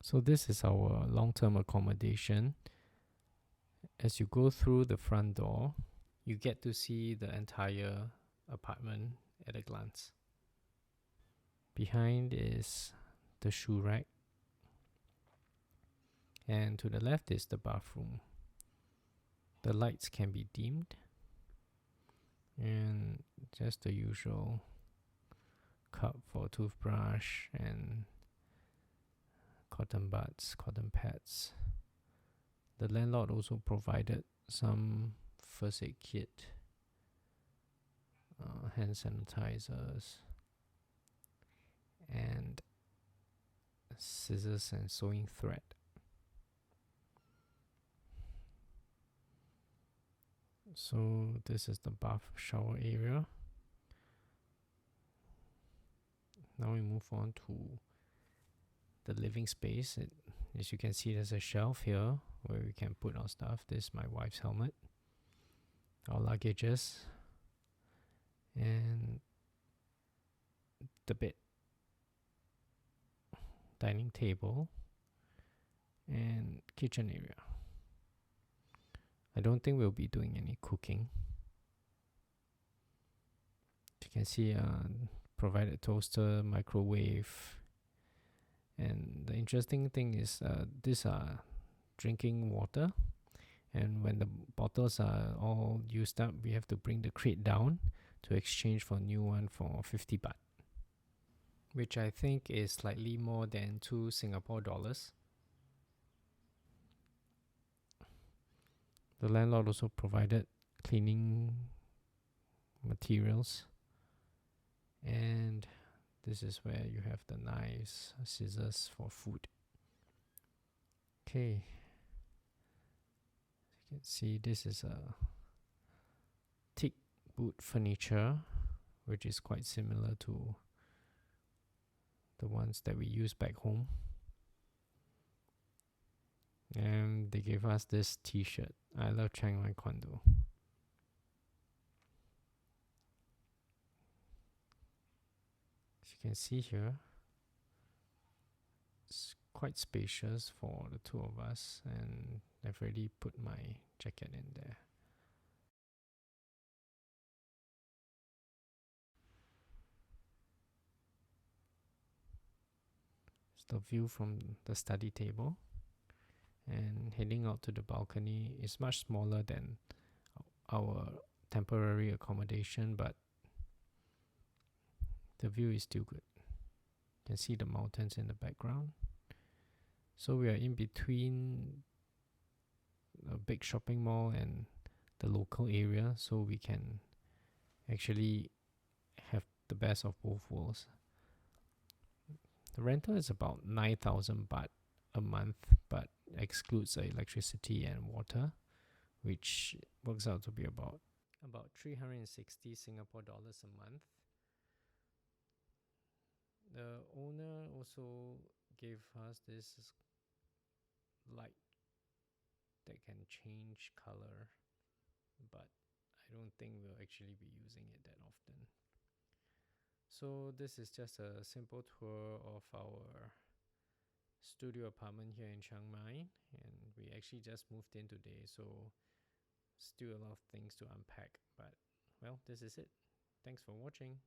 So this is our long-term accommodation. As you go through the front door, you get to see the entire apartment at a glance. Behind is the shoe rack, and to the left is the bathroom. The lights can be dimmed, and just the usual cup for toothbrush and cotton buds, cotton pads. The landlord also provided some first aid kit, hand sanitizers, and scissors and sewing thread. So this is the bath shower area. Now we move on to the living space. As you can see, there's a shelf here where we can put our stuff. This is my wife's helmet, our luggages, and the bed, dining table, and kitchen area. I don't think we'll be doing any cooking. You can see provided toaster, microwave, and the interesting thing is these are drinking water, and when the bottles are all used up, we have to bring the crate down to exchange for a new one for 50 baht, which I think is slightly more than 2 Singapore dollars. The landlord also provided cleaning materials, and this is where you have the knives, scissors for food. Okay, as you can see, this is a teak wood furniture, which is quite similar to the ones that we use back home. And they gave us this t-shirt, I love Chiang Mai Condo. As you can see here, it's quite spacious for the two of us, and I've already put my jacket in there. It's the view from the study table, and heading out to the balcony is much smaller than our temporary accommodation, but the view is still good. You can see the mountains in the background. So we are in between a big shopping mall and the local area, so we can actually have the best of both worlds. The rental is about 9,000 baht a month, but excludes electricity and water, which works out to be about 360 Singapore dollars a month. The owner also gave us this light that can change color, but I don't think we'll actually be using it that often. So this is just a simple tour of our studio apartment here in Chiang Mai, and we actually just moved in today, so still a lot of things to unpack, but well, this is it. Thanks for watching.